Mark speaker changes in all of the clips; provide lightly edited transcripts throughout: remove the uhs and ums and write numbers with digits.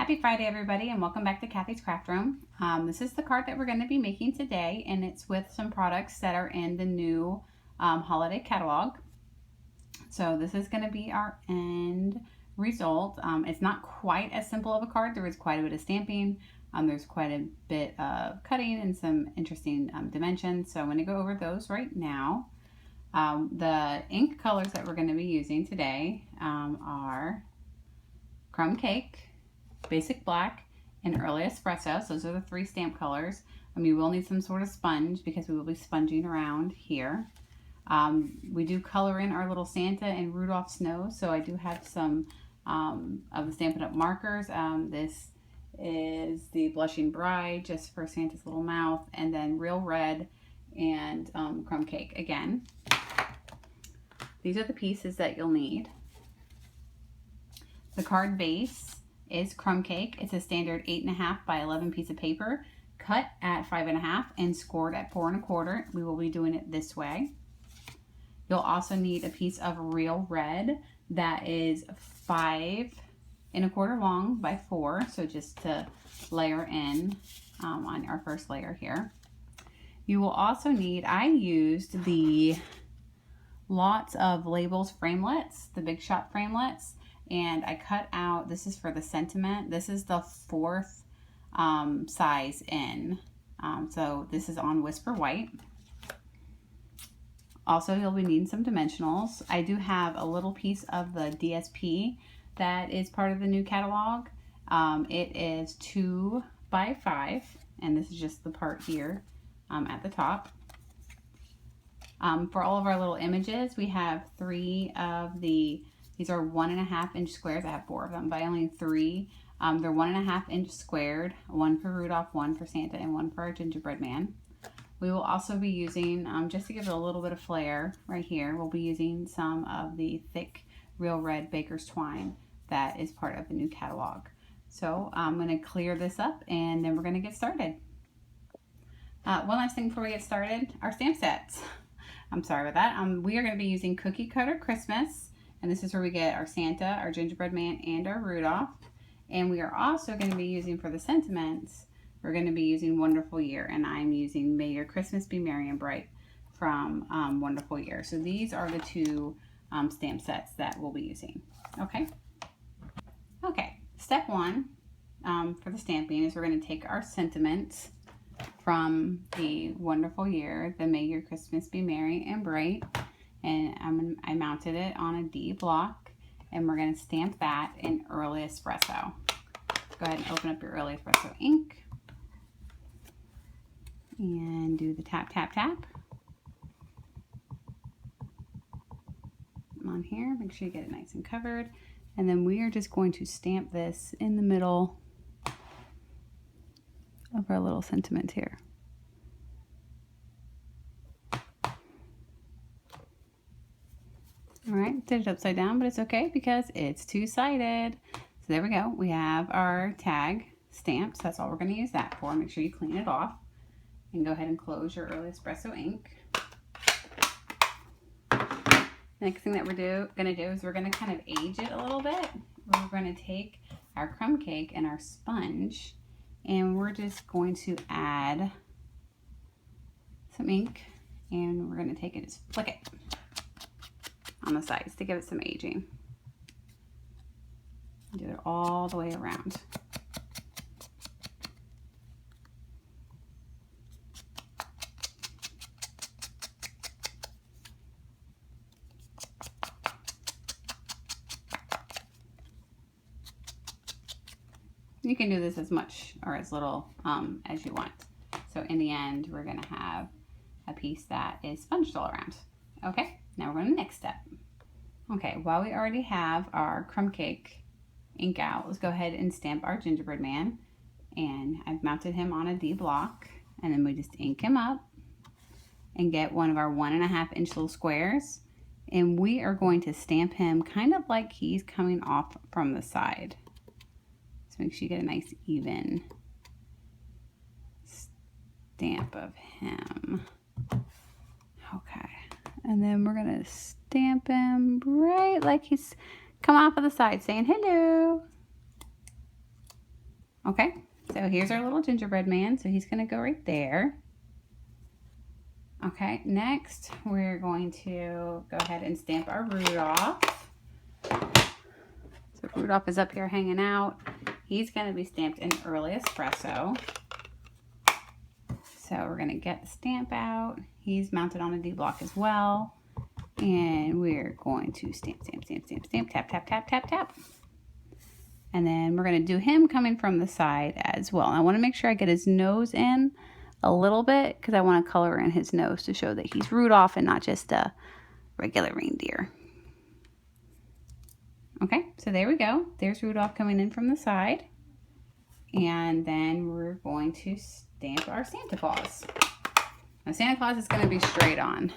Speaker 1: Happy Friday, everybody, and welcome back to Kathy's Craft Room. This is the card that we're going to be making today, and it's with some products that are in the new holiday catalog. So this is going to be our end result. It's not quite as simple of a card. There is quite a bit of stamping. There's quite a bit of cutting and some interesting dimensions. So I'm going to go over those right now. The ink colors that we're going to be using today are Crumb Cake, Basic Black, and Early Espresso. So those are the three stamp colors. You will need some sort of sponge because we will be sponging around here. We do color in our little Santa and Rudolph snow, so I do have some of the Stampin' Up! Markers. This is the Blushing Bride, just for Santa's little mouth, and then Real Red and Crumb Cake again. These are the pieces that you'll need. The card base is Crumb Cake. It's a standard 8.5 by 11 piece of paper, cut at 5.5 and scored at 4 1/4. We will be doing it this way. You'll also need a piece of Real Red that is 5 1/4 long by 4, so just to layer in on our first layer here. You will also need, I used the Lots of Labels framelets, the Big Shot framelets, and I cut out, this is for the sentiment, this is the 4th size in, so this is on Whisper White. Also, you'll be needing some dimensionals. I do have a little piece of the DSP that is part of the new catalog. It is 2 by 5, and this is just the part here at the top. For all of our little images, we have 3 of these are 1.5 inch squares. I have 4 of them, but I only need 3. They're 1.5 inch squared, one for Rudolph, one for Santa, and one for our gingerbread man. We will also be using, just to give it a little bit of flair right here, we'll be using some of the thick Real Red Baker's Twine that is part of the new catalog. So I'm going to clear this up and then we're going to get started. One last thing before we get started, our stamp sets. I'm sorry about that. We are going to be using Cookie Cutter Christmas, and this is where we get our Santa, our gingerbread man, and our Rudolph. And we are also going to be using, for the sentiments, we're going to be using Wonderful Year, and I'm using May Your Christmas Be Merry and Bright from Wonderful Year. So these are the two stamp sets that we'll be using. Okay. Okay. Step 1 for the stamping is we're going to take our sentiments from the Wonderful Year, the May Your Christmas Be Merry and Bright, and I mounted it on a D block, and we're going to stamp that in Early Espresso. Go ahead and open up your Early Espresso ink and do the tap, tap, tap on here. Make sure you get it nice and covered, and then we are just going to stamp this in the middle of our little sentiment here. All right, did it upside down, but it's okay because it's two-sided. So there we go. We have our tag stamps. That's all we're going to use that for. Make sure you clean it off and go ahead and close your Early Espresso ink. Next thing that we're going to do is we're going to kind of age it a little bit. We're going to take our Crumb Cake and our sponge, and we're just going to add some ink, and we're going to take it and just flick it on the sides to give it some aging. Do it all the way around. You can do this as much or as little as you want. So in the end, we're going to have a piece that is sponged all around. Okay, now we're going to the next step. Okay, while we already have our Crumb Cake ink out, let's go ahead and stamp our gingerbread man. And I've mounted him on a D block, and then we just ink him up and get one of our 1.5 inch little squares. And we are going to stamp him kind of like he's coming off from the side. Make sure you get a nice even stamp of him. Okay, and then we're gonna stamp him right like he's come off of the side saying hello. Okay, so here's our little gingerbread man. So he's going to go right there. Okay, next we're going to go ahead and stamp our Rudolph. So Rudolph is up here hanging out. He's going to be stamped in early espresso. So we're going to get the stamp out. He's mounted on a D block as well. And we're going to stamp, stamp, stamp, stamp, stamp, tap, tap, tap, tap, tap. And then we're going to do him coming from the side as well. And I want to make sure I get his nose in a little bit because I want to color in his nose to show that he's Rudolph and not just a regular reindeer. Okay, so there we go. There's Rudolph coming in from the side. And then we're going to stamp our Santa Claus. Now Santa Claus is going to be straight on.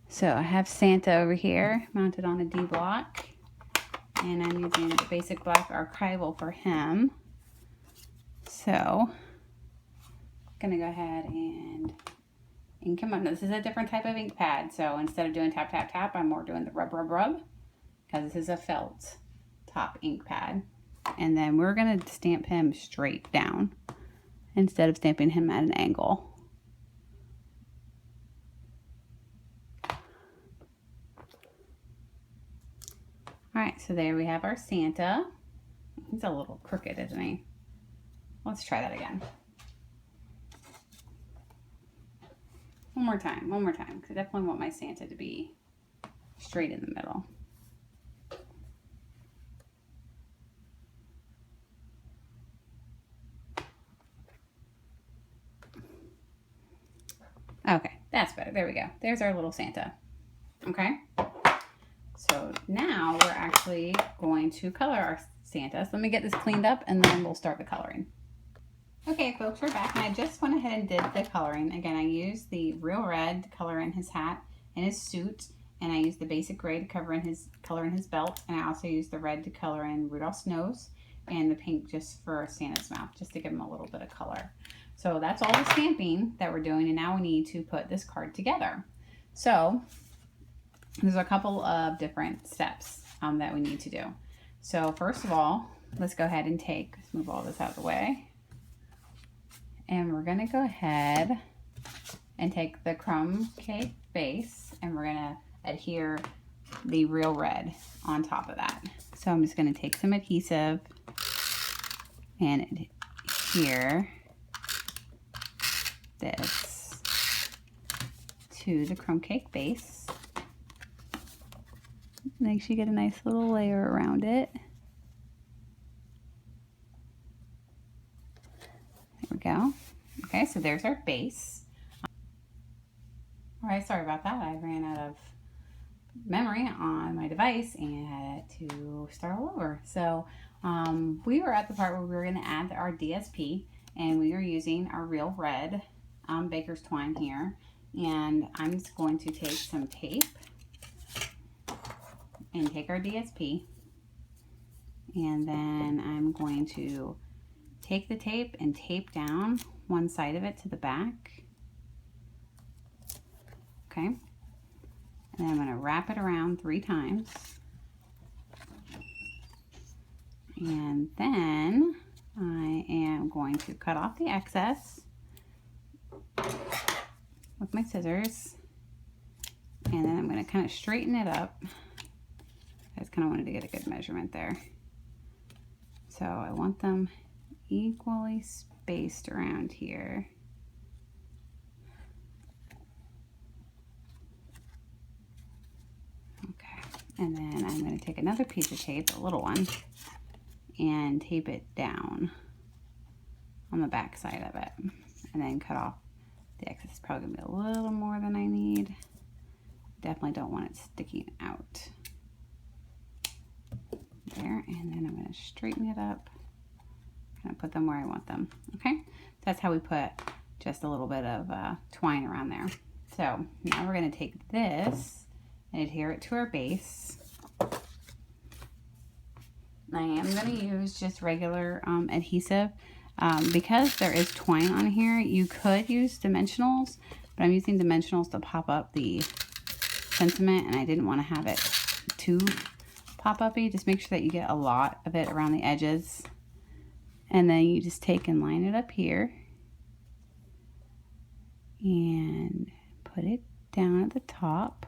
Speaker 1: So I have Santa over here mounted on a D block. And I'm using the basic black archival for him. So I'm going to go ahead and ink him up. Now, this is a different type of ink pad. So instead of doing tap, tap, tap, I'm more doing the rub, rub, rub. Because this is a felt top ink pad. And then we're going to stamp him straight down instead of stamping him at an angle. Alright, so there we have our Santa. He's a little crooked, isn't he? Let's try that again. One more time, because I definitely want my Santa to be straight in the middle. Okay, that's better. There we go. There's our little Santa. Okay. So now we're actually going to color our Santa. So let me get this cleaned up and then we'll start the coloring. Okay, folks, we're back and I just went ahead and did the coloring. Again, I used the real red to color in his hat and his suit, and I used the basic gray to color in his belt, and I also used the red to color in Rudolph's nose and the pink just for Santa's mouth, just to give him a little bit of color. So that's all the stamping that we're doing, and now we need to put this card together. So there's a couple of different steps that we need to do. So first of all, let's go ahead and let's move all this out of the way. And we're gonna go ahead and take the crumb cake base and we're gonna adhere the real red on top of that. So I'm just gonna take some adhesive and adhere this to the crumb cake base. Make sure you get a nice little layer around it. There we go. Okay, so there's our base. All right, sorry about that. I ran out of memory on my device and had to start all over. So we were at the part where we were going to add our DSP, and we are using our real red baker's twine here. And I'm just going to take some tape and take our DSP, and then I'm going to take the tape and tape down one side of it to the back. Okay, and then I'm going to wrap it around 3 times, and then I am going to cut off the excess with my scissors, and then I'm going to kind of straighten it up. I just kind of wanted to get a good measurement there. So I want them equally spaced around here. Okay, and then I'm going to take another piece of tape, a little one, and tape it down on the back side of it, and then cut off the excess. It's probably going to be a little more than I need. Definitely don't want it sticking out. There, and then I'm going to straighten it up, kind of put them where I want them. Okay, that's how we put just a little bit of twine around there. So now we're going to take this and adhere it to our base. I am going to use just regular adhesive. Because there is twine on here, you could use dimensionals, but I'm using dimensionals to pop up the sentiment, and I didn't want to have it too pop-uppy. Just make sure that you get a lot of it around the edges, And then you just take and line it up here and put it down at the top.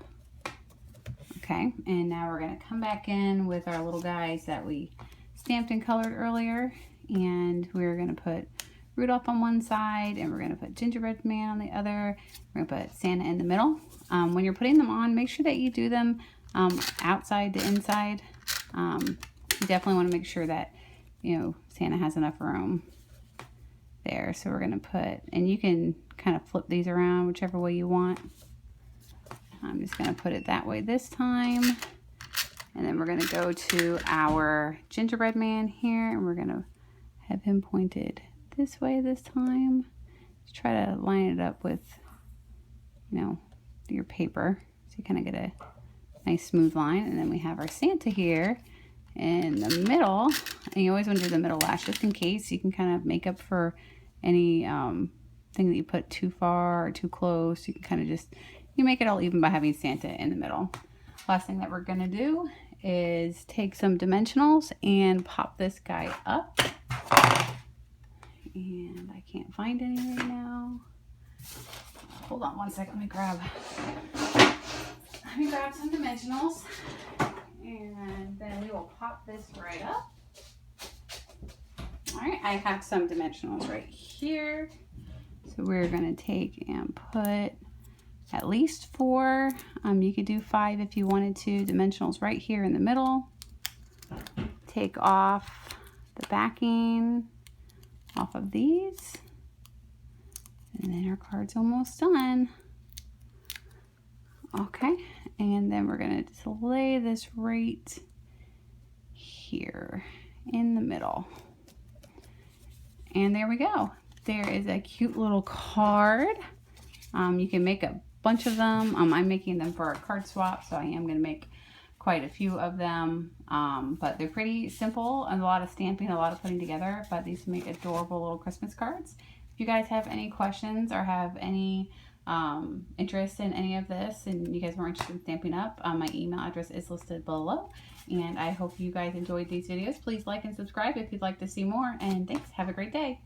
Speaker 1: Okay, and now we're going to come back in with our little guys that we stamped and colored earlier, and we're going to put Rudolph on one side, and we're going to put Gingerbread Man on the other. We're going to put Santa in the middle. When you're putting them on, make sure that you do them outside to inside. You definitely want to make sure that, you know, Santa has enough room there. So we're going to put, and you can kind of flip these around whichever way you want. I'm just going to put it that way this time. And then we're going to go to our Gingerbread Man here, and we're going to have him pointed this way this time. Just try to line it up with, you know, your paper, so you kind of get a nice smooth line. And then we have our Santa here in the middle, and you always want to do the middle lash just in case. You can kind of make up for any thing that you put too far or too close. You can kind of just, you make it all even by having Santa in the middle. Last thing that we're going to do is take some dimensionals and pop this guy up. And I can't find any right now. Hold on one second. Let me grab some dimensionals. And then we will pop this right up. All right, I have some dimensionals right here. So we're going to take and put at least 4. You could do 5 if you wanted to. Dimensionals right here in the middle. Take off the backing off of these. And then our card's almost done. Okay, and then we're going to just lay this right here in the middle. And there we go. There is a cute little card. You can make a bunch of them. I'm making them for a card swap, so I am going to make quite a few of them. But they're pretty simple and a lot of stamping, a lot of putting together, but these make adorable little Christmas cards. If you guys have any questions or have any interest in any of this and you guys were interested in Stampin' Up, my email address is listed below. And I hope you guys enjoyed these videos. Please like and subscribe if you'd like to see more. And thanks. Have a great day.